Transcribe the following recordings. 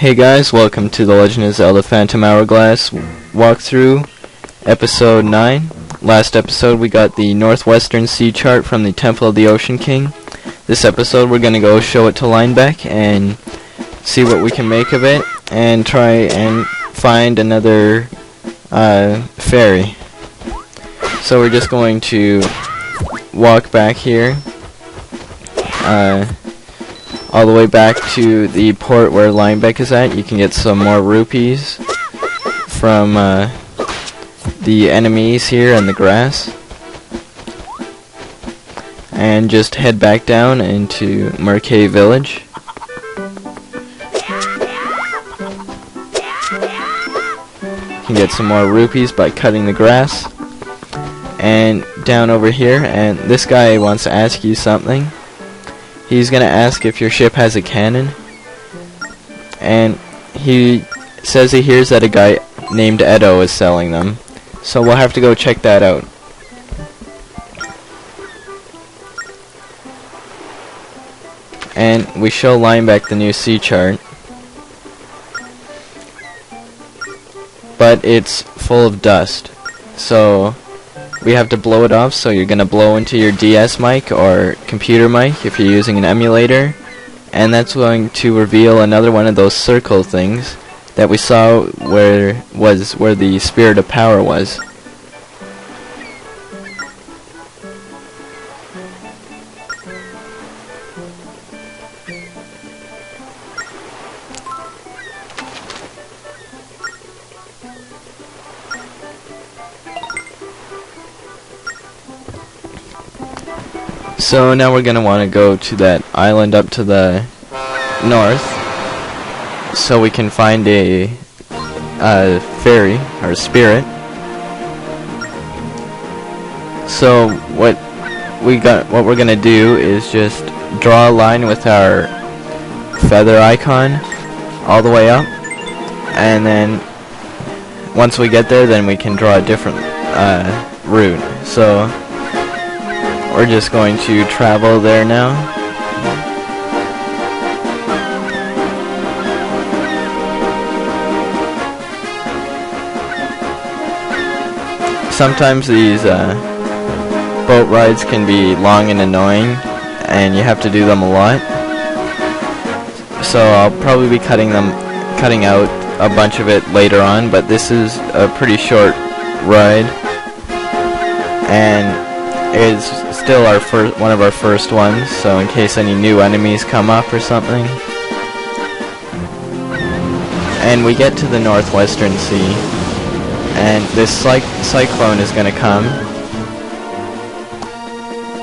Hey guys, welcome to the Legend of Zelda Phantom Hourglass walkthrough, episode 9. Last episode we got the Northwestern Sea Chart from the Temple of the Ocean King. This episode we're going to go show it to Linebeck and see what we can make of it, and try and find another ferry. So we're just going to walk back here, all the way back to the port where Linebeck is at. You can get some more rupees from the enemies here in the grass, and just head back down into Merkay Village. You can get some more rupees by cutting the grass. And down over here, and this guy wants to ask you something. He's gonna ask if your ship has a cannon, and he says he hears that a guy named Edo is selling them, so we'll have to go check that out. And we show Linebeck the new sea chart, but it's full of dust, so we have to blow it off. So you're gonna blow into your DS mic or computer mic if you're using an emulator, and that's going to reveal another one of those circle things that we saw where the Spirit of Power was. So now we're gonna want to go to that island up to the north, so we can find a ferry or spirit. So what we're gonna do is just draw a line with our feather icon all the way up, and then once we get there, then we can draw a different route. So we're just going to travel there now. Sometimes these boat rides can be long and annoying, and you have to do them a lot. So I'll probably be cutting out a bunch of it later on, but this is a pretty short ride, and it's still one of our first ones, so in case any new enemies come up or something. And we get to the Northwestern Sea, and this cyclone is going to come,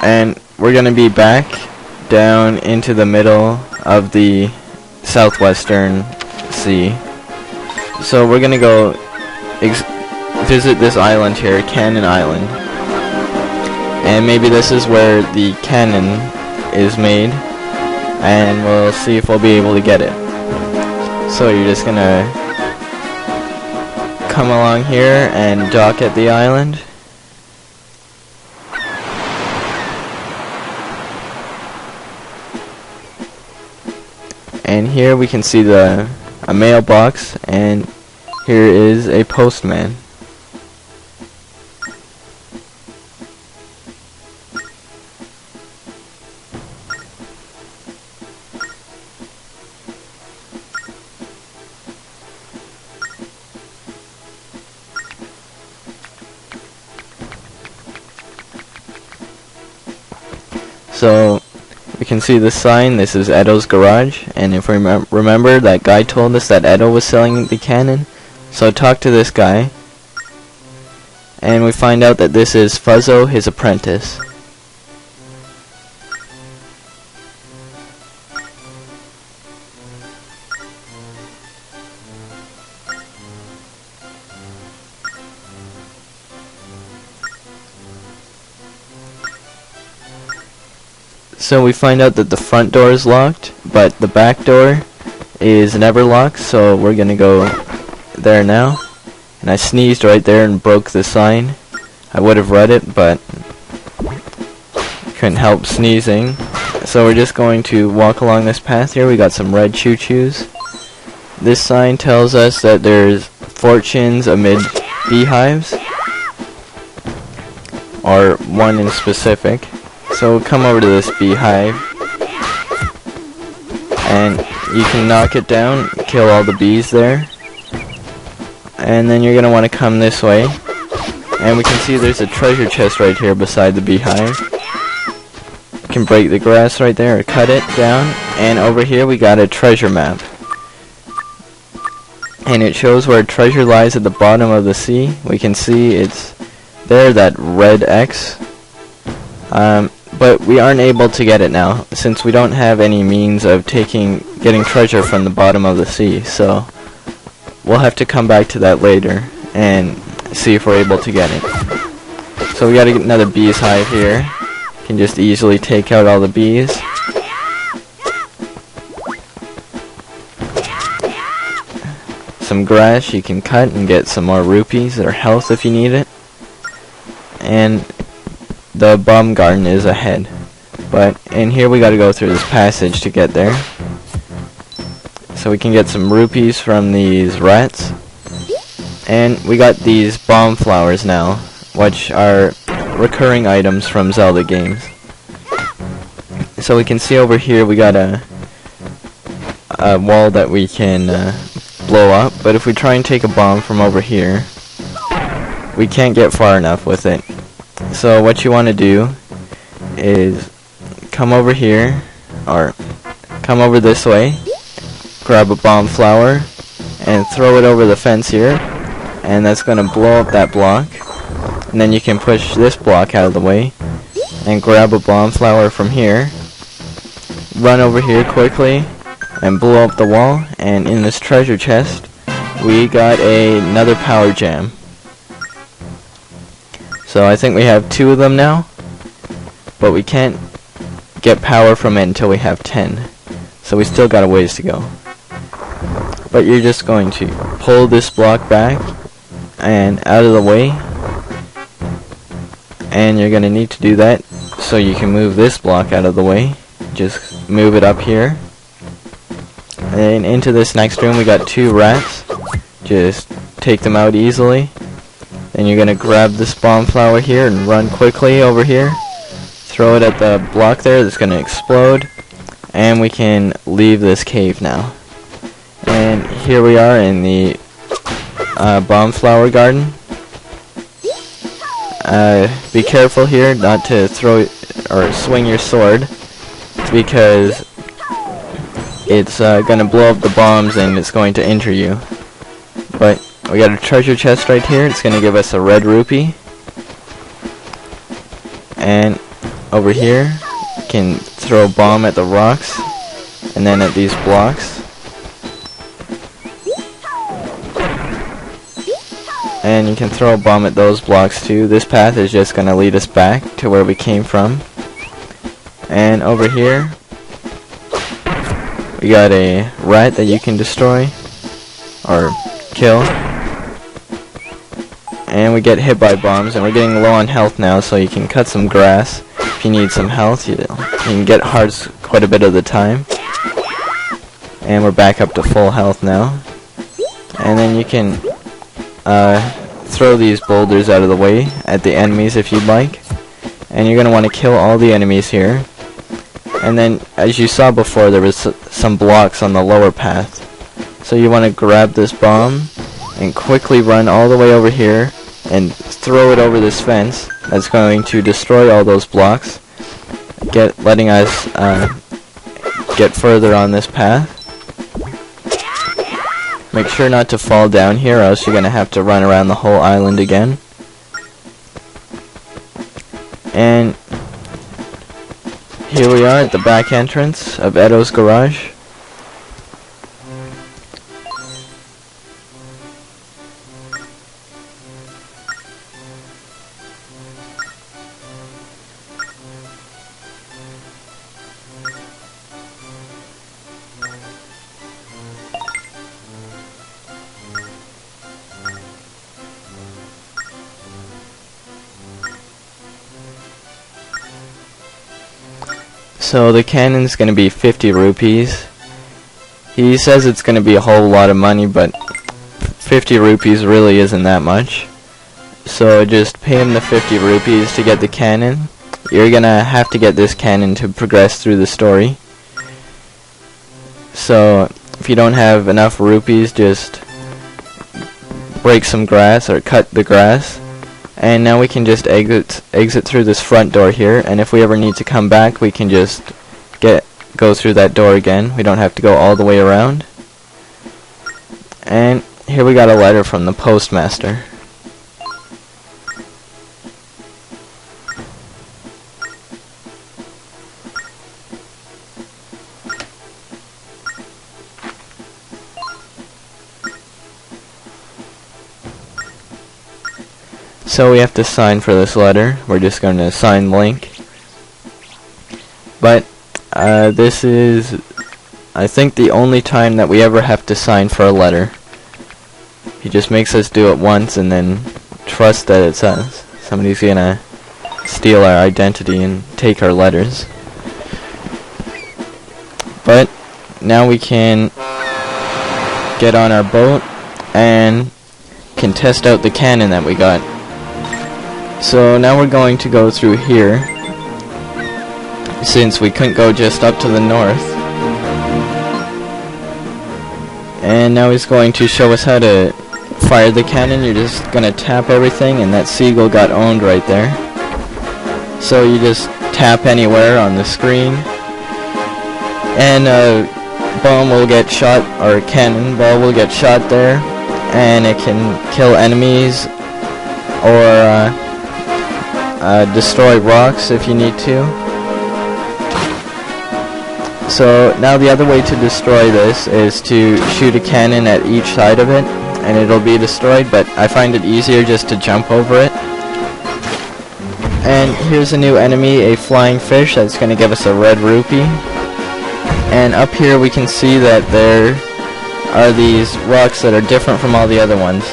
and we're going to be back down into the middle of the Southwestern Sea. So we're going to go visit this island here, Cannon Island. And maybe this is where the cannon is made, and we'll see if we'll be able to get it. So you're just gonna come along here and dock at the island. And here we can see a mailbox, and here is a postman. So we can see the sign. This is Edo's garage, and if we remember, that guy told us that Edo was selling the cannon. So talk to this guy, and we find out that this is Fuzzo, his apprentice. So we find out that the front door is locked, but the back door is never locked, so we're gonna go there now. And I sneezed right there and broke the sign. I would have read it, but couldn't help sneezing. So we're just going to walk along this path here. We got some red choo-choos. This sign tells us that there's fortunes amid beehives, or one in specific. So come over to this beehive, and you can knock it down, kill all the bees there, and then you're going to want to come this way, and we can see there's a treasure chest right here beside the beehive. You can break the grass right there, or cut it down, and over here we got a treasure map. And it shows where treasure lies at the bottom of the sea. We can see it's there, that red X. But we aren't able to get it now, since we don't have any means of getting treasure from the bottom of the sea. So we'll have to come back to that later and see if we're able to get it. So we gotta get another bee's hive here. Can just easily take out all the bees. Some grass you can cut and get some more rupees or health if you need it. And the bomb garden is ahead. But in here we gotta go through this passage to get there. So we can get some rupees from these rats. And we got these bomb flowers now, which are recurring items from Zelda games. So we can see over here we got a wall that we can blow up, but if we try and take a bomb from over here, we can't get far enough with it. So what you want to do is come over here, or come over this way, grab a bomb flower, and throw it over the fence here, and that's going to blow up that block. And then you can push this block out of the way, and grab a bomb flower from here, run over here quickly, and blow up the wall, and in this treasure chest we got another power gem. So I think we have 2 of them now, but we can't get power from it until we have 10. So we still got a ways to go. But you're just going to pull this block back and out of the way, and you're going to need to do that so you can move this block out of the way. Just move it up here. And into this next room we got 2 rats. Just take them out easily. Then you're going to grab this bomb flower here and run quickly over here. Throw it at the block there that's going to explode. And we can leave this cave now. And here we are in the bomb flower garden. Be careful here not to throw or swing your sword, because it's going to blow up the bombs and it's going to injure you. But we got a treasure chest right here. It's going to give us a red rupee. And over here you can throw a bomb at the rocks and then at these blocks. And you can throw a bomb at those blocks too. This path is just going to lead us back to where we came from. And over here we got a rat that you can destroy or kill. And we get hit by bombs, and we're getting low on health now, so you can cut some grass if you need some health. You can get hearts quite a bit of the time. And we're back up to full health now. And then you can throw these boulders out of the way at the enemies if you'd like. And you're going to want to kill all the enemies here. And then, as you saw before, there was some blocks on the lower path. So you want to grab this bomb and quickly run all the way over here and throw it over this fence. That's going to destroy all those blocks, letting us get further on this path. Make sure not to fall down here, or else you're going to have to run around the whole island again. And here we are at the back entrance of Edo's garage. So the cannon's going to be 50 rupees, He says it's going to be a whole lot of money, but 50 rupees really isn't that much. So just pay him the 50 rupees to get the cannon. You're going to have to get this cannon to progress through the story. So if you don't have enough rupees, just break some grass or cut the grass. And now we can just exit through this front door here, and if we ever need to come back, we can just go through that door again. We don't have to go all the way around. And here we got a letter from the postmaster. So we have to sign for this letter. We're just going to sign Link. But this is, I think, the only time that we ever have to sign for a letter. He just makes us do it once and then trust that it's us. Somebody's gonna steal our identity and take our letters. But now we can get on our boat and can test out the cannon that we got. So now we're going to go through here, since we couldn't go just up to the north. And now he's going to show us how to fire the cannon. You're just going to tap everything, and that seagull got owned right there. So you just tap anywhere on the screen, and a bomb will get shot, or a cannonball will get shot there, and it can kill enemies, or destroy rocks if you need to. So now the other way to destroy this is to shoot a cannon at each side of it, and it'll be destroyed, but I find it easier just to jump over it. And here's a new enemy, a flying fish, that's going to give us a red rupee. And up here we can see that there are these rocks that are different from all the other ones.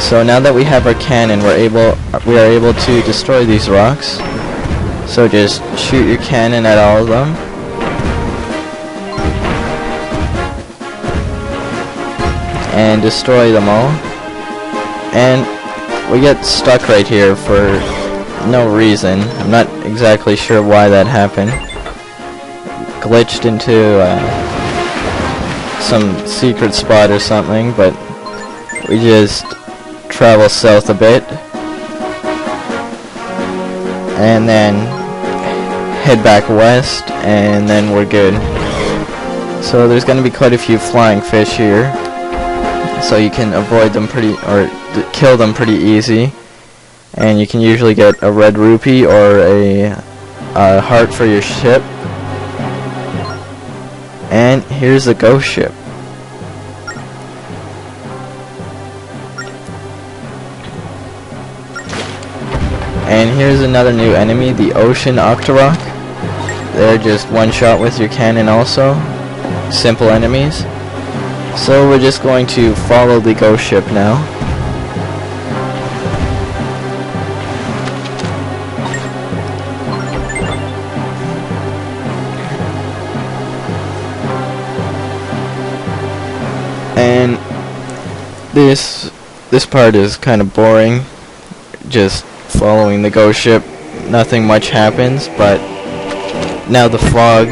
So now that we have our cannon, we are able to destroy these rocks. So just shoot your cannon at all of them. And destroy them all. And we get stuck right here for no reason. I'm not exactly sure why that happened. Glitched into some secret spot or something, but we just travel south a bit and then head back west, and then we're good. So there's going to be quite a few flying fish here, so you can avoid them kill them pretty easy, and you can usually get a red rupee or a heart for your ship. And here's the ghost ship. And here's another new enemy, the Ocean Octorok. They're just one shot with your cannon also. Simple enemies. So we're just going to follow the ghost ship now. And this part is kind of boring. Just following the ghost ship, nothing much happens, but now the fog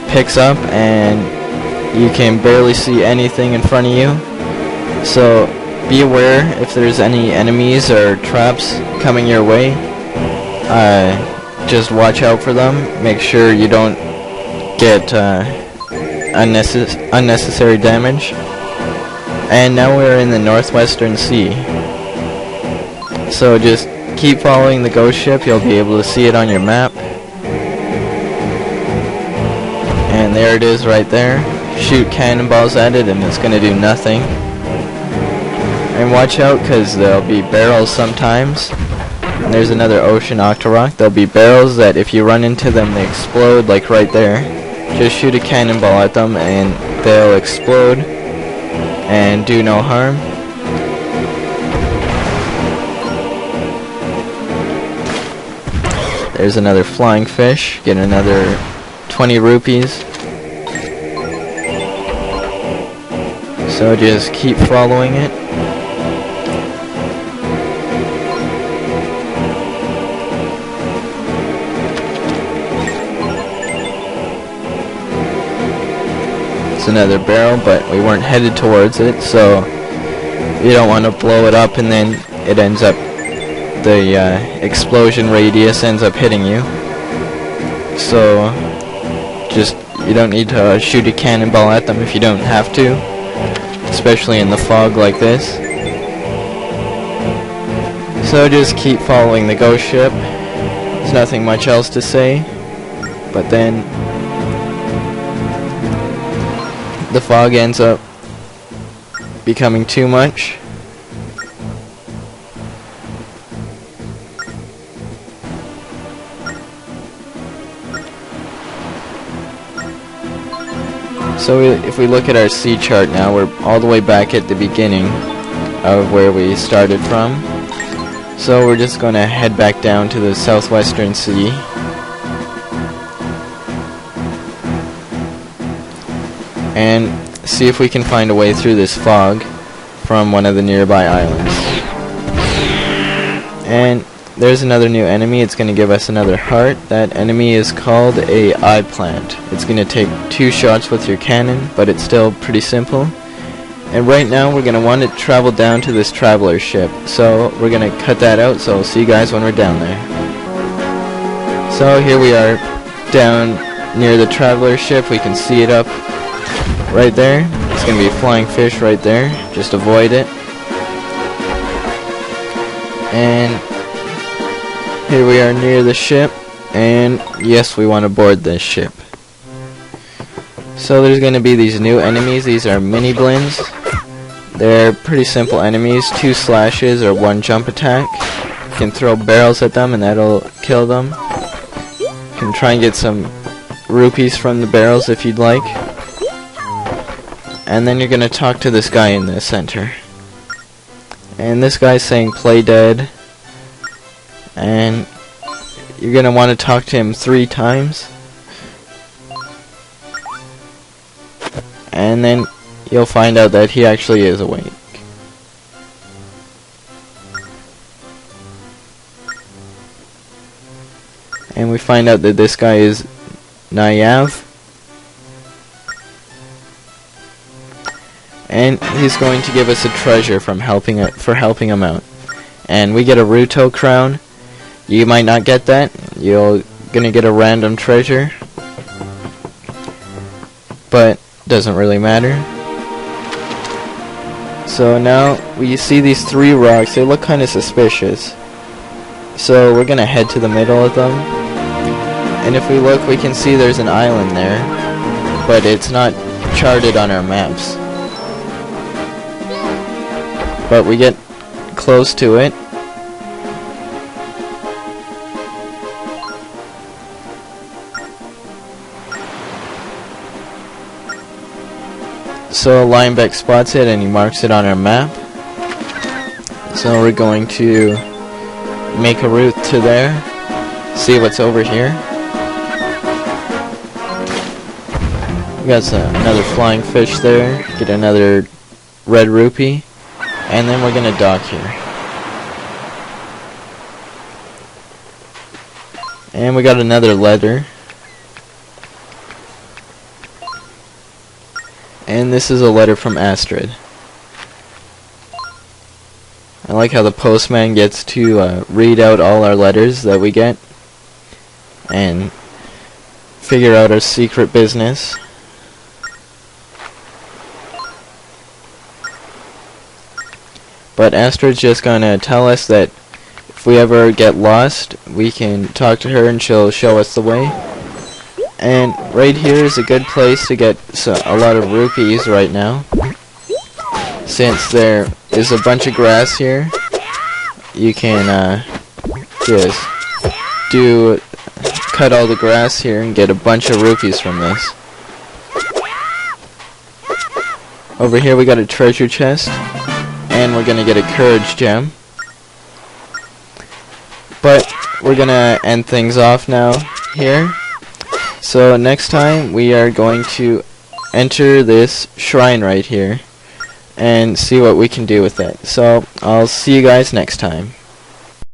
picks up and you can barely see anything in front of you. So be aware if there's any enemies or traps coming your way. Just watch out for them. Make sure you don't get unnecessary damage. And now we're in the Northwestern Sea. So just keep following the ghost ship, you'll be able to see it on your map. And there it is right there. Shoot cannonballs at it and it's going to do nothing. And watch out, because there'll be barrels sometimes. And there's another Ocean Octorok. There'll be barrels that if you run into them they explode, like right there. Just shoot a cannonball at them and they'll explode and do no harm. There's another flying fish. Get another 20 rupees. So just keep following it. It's another barrel, but we weren't headed towards it, so you don't want to blow it up and then it ends up, the explosion radius ends up hitting you. So just, you don't need to shoot a cannonball at them if you don't have to, especially in the fog like this. So just keep following the ghost ship. There's nothing much else to say, but then the fog ends up becoming too much. So if we look at our sea chart now, we're all the way back at the beginning of where we started from. So we're just going to head back down to the southwestern sea. And see if we can find a way through this fog from one of the nearby islands. And there's another new enemy. It's going to give us another heart. That enemy is called a eye plant. It's going to take 2 shots with your cannon, but it's still pretty simple. And right now we're going to want to travel down to this traveler ship. So we're going to cut that out, so I'll see you guys when we're down there. So here we are down near the traveler ship. We can see it up right there. It's going to be a flying fish right there. Just avoid it. And here we are near the ship, and yes, we want to board this ship. So there's going to be these new enemies. These are mini blins. They're pretty simple enemies. 2 slashes or 1 jump attack. You can throw barrels at them and that'll kill them. You can try and get some rupees from the barrels if you'd like. And then you're going to talk to this guy in the center. And this guy's saying play dead. And you're going to want to talk to him 3 times. And then you'll find out that he actually is awake. And we find out that this guy is Naive. And he's going to give us a treasure for helping him out. And we get a Ruto crown. You might not get that. You're gonna get a random treasure, but doesn't really matter. So now we see these 3 rocks. They look kind of suspicious. So we're gonna head to the middle of them. And if we look, we can see there's an island there, but it's not charted on our maps. But we get close to it. So Linebeck spots it and he marks it on our map. So we're going to make a route to there, see what's over here. We got another flying fish there, get another red rupee, and then we're going to dock here. And we got another letter. And this is a letter from Astrid. I like how the postman gets to read out all our letters that we get and figure out our secret business. But Astrid's just gonna tell us that if we ever get lost, we can talk to her and she'll show us the way. And right here is a good place to get a lot of rupees right now. Since there is a bunch of grass here, you can just cut all the grass here and get a bunch of rupees from this. Over here we got a treasure chest, and we're gonna get a courage gem. But we're gonna end things off now here. So next time we are going to enter this shrine right here. and see what we can do with it. So I'll see you guys next time.